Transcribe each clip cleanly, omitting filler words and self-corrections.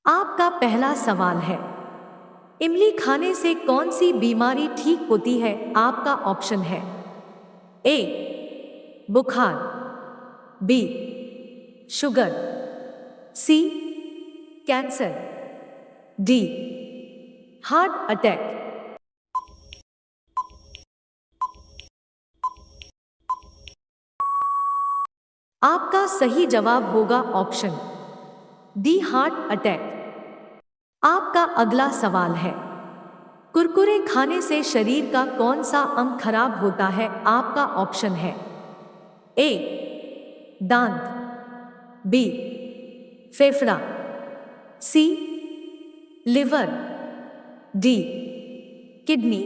आपका पहला सवाल है, इमली खाने से कौन सी बीमारी ठीक होती है? आपका ऑप्शन है ए बुखार, बी शुगर, सी कैंसर, डी हार्ट अटैक। आपका सही जवाब होगा ऑप्शन डी हार्ट अटैक। आपका अगला सवाल है, कुरकुरे खाने से शरीर का कौन सा अंग खराब होता है? आपका ऑप्शन है ए दांत, बी फेफड़ा, सी लिवर, डी किडनी।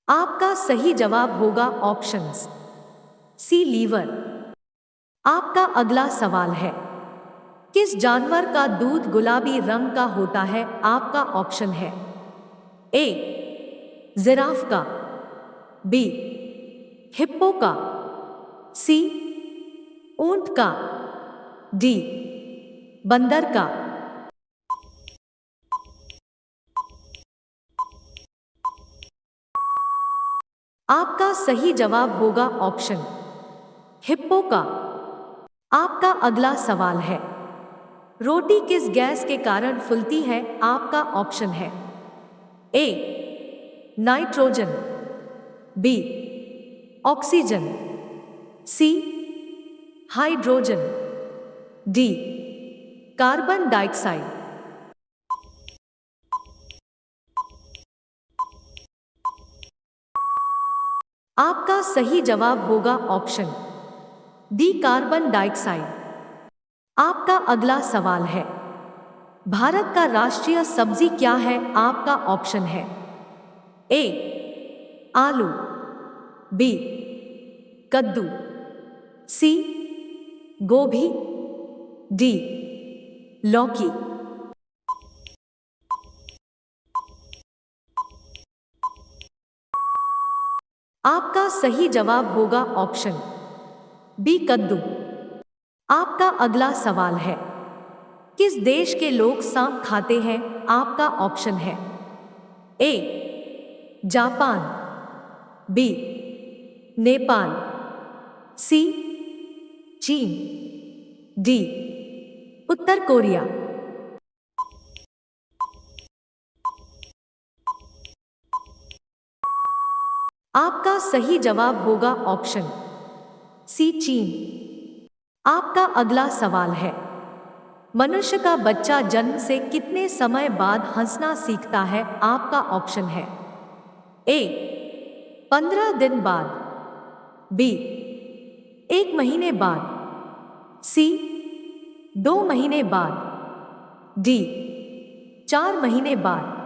आपका सही जवाब होगा ऑप्शंस सी लीवर। आपका अगला सवाल है, किस जानवर का दूध गुलाबी रंग का होता है? आपका ऑप्शन है ए जिराफ का, बी हिप्पो का, सी ऊंट का, डी बंदर का। आपका सही जवाब होगा ऑप्शन हिप्पो का। आपका अगला सवाल है, रोटी किस गैस के कारण फूलती है? आपका ऑप्शन है A nitrogen, B oxygen, C hydrogen, D carbon dioxide. आपका सही जवाब होगा ऑप्शन डी कार्बन डाइऑक्साइड। आपका अगला सवाल है, भारत का राष्ट्रीय सब्जी क्या है? आपका ऑप्शन है ए आलू, बी कद्दू, सी गोभी, डी लौकी। आपका सही जवाब होगा ऑप्शन बी कद्दू। आपका अगला सवाल है, किस देश के लोग सांप खाते हैं? आपका ऑप्शन है ए जापान, बी नेपाल, सी चीन, डी उत्तर कोरिया। आपका सही जवाब होगा ऑप्शन सी चीन। आपका अगला सवाल है, मनुष्य का बच्चा जन्म से कितने समय बाद हंसना सीखता है? आपका ऑप्शन है ए 15 दिन बाद, बी 1 महीने बाद, सी 2 महीने बाद, डी 4 महीने बाद।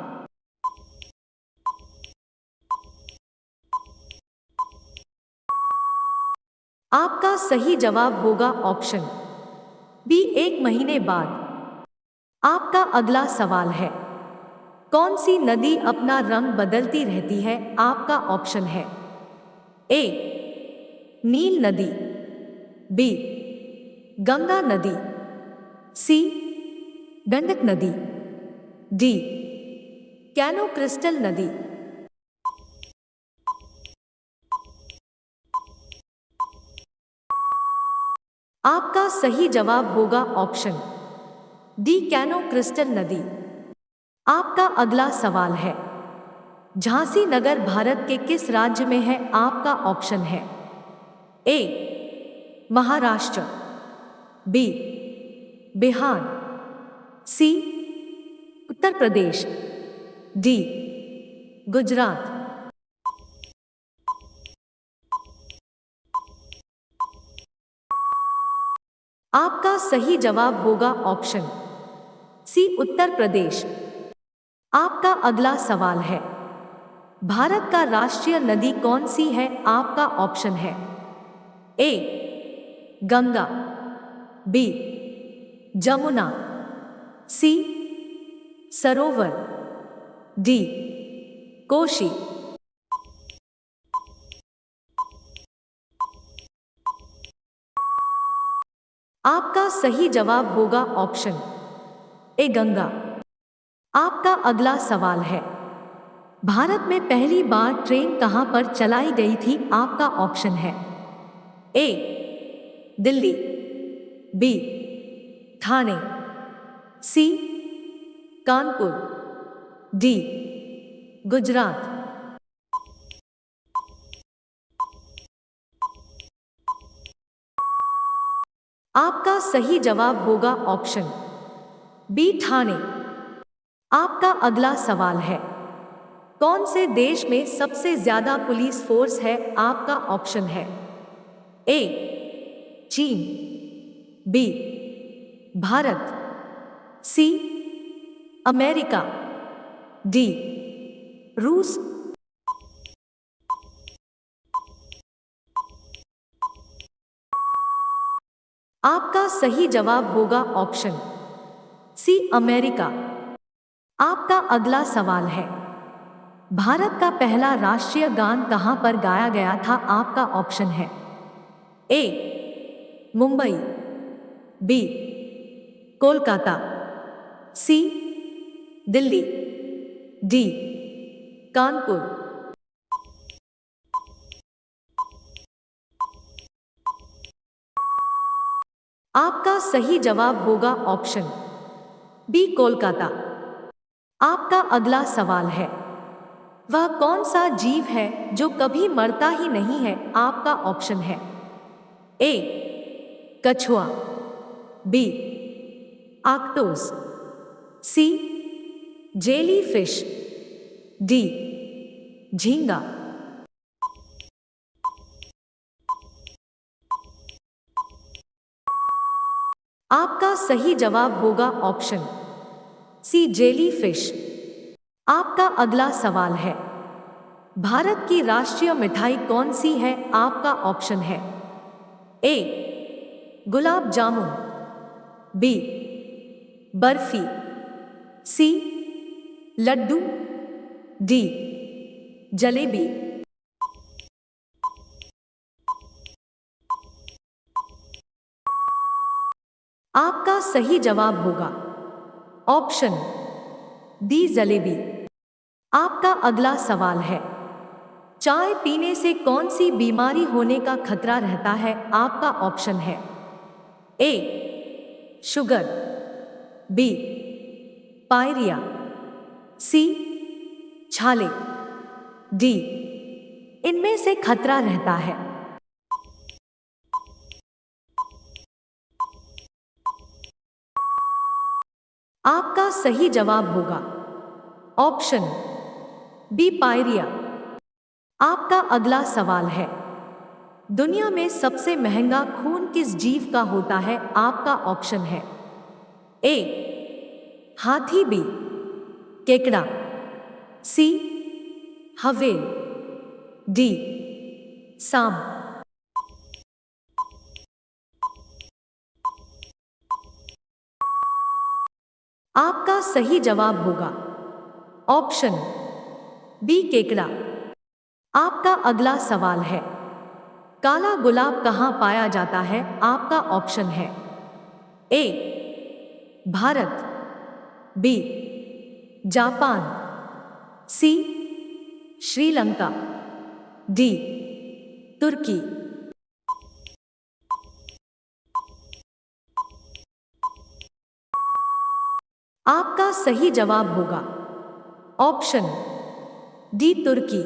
आपका सही जवाब होगा ऑप्शन बी 1 महीने बाद। आपका अगला सवाल है, कौन सी नदी अपना रंग बदलती रहती है? आपका ऑप्शन है ए नील नदी, बी गंगा नदी, सी गंडक नदी, डी कैनो क्रिस्टल नदी। आपका सही जवाब होगा ऑप्शन डी कैनो क्रिस्टल नदी। आपका अगला सवाल है, झांसी नगर भारत के किस राज्य में है? आपका ऑप्शन है ए महाराष्ट्र, बी बिहार, सी उत्तर प्रदेश, डी गुजरात। आपका सही जवाब होगा ऑप्शन सी उत्तर प्रदेश। आपका अगला सवाल है, भारत का राष्ट्रीय नदी कौन सी है? आपका ऑप्शन है ए गंगा, बी जमुना, सी सरोवर, डी कोशी। आपका सही जवाब होगा ऑप्शन ए गंगा। आपका अगला सवाल है, भारत में पहली बार ट्रेन कहां पर चलाई गई थी? आपका ऑप्शन है ए दिल्ली, बी ठाणे, सी कानपुर, डी गुजरात। आपका सही जवाब होगा ऑप्शन बी ठाणे। आपका अगला सवाल है, कौन से देश में सबसे ज्यादा पुलिस फोर्स है? आपका ऑप्शन है ए चीन, B Bharat, C America, D रूस। आपका सही जवाब होगा ऑप्शन सी अमेरिका। आपका अगला सवाल है, भारत का पहला राष्ट्रीय गान कहां पर गाया गया था? आपका ऑप्शन है ए मुंबई, बी कोलकाता, सी दिल्ली, डी कानपुर। आपका सही जवाब होगा ऑप्शन बी कोलकाता। आपका अगला सवाल है, वह कौन सा जीव है जो कभी मरता ही नहीं है? आपका ऑप्शन है ए कछुआ, बी ऑक्टोपस, सी जेलीफिश, डी झींगा। आपका सही जवाब होगा ऑप्शन सी जेलीफिश। आपका अगला सवाल है, भारत की राष्ट्रीय मिठाई कौन सी है? आपका ऑप्शन है ए गुलाब जामुन, बी बर्फी, सी लड्डू, डी जलेबी। आपका सही जवाब होगा ऑप्शन डी जलेबी। आपका अगला सवाल है, चाय पीने से कौन सी बीमारी होने का खतरा रहता है? आपका ऑप्शन है ए शुगर, बी पायरिया, सी छाले, डी इनमें से खतरा रहता है। आपका सही जवाब होगा ऑप्शन बी पायरिया। आपका अगला सवाल है, दुनिया में सबसे महंगा खून किस जीव का होता है? आपका ऑप्शन है ए हाथी, बी केकड़ा, सी हवेल, डी सांप। आपका सही जवाब होगा ऑप्शन बी केकड़ा। आपका अगला सवाल है, काला गुलाब कहाँ पाया जाता है? आपका ऑप्शन है ए भारत, बी जापान, सी श्रीलंका, डी तुर्की। आपका सही जवाब होगा ऑप्शन डी तुर्की।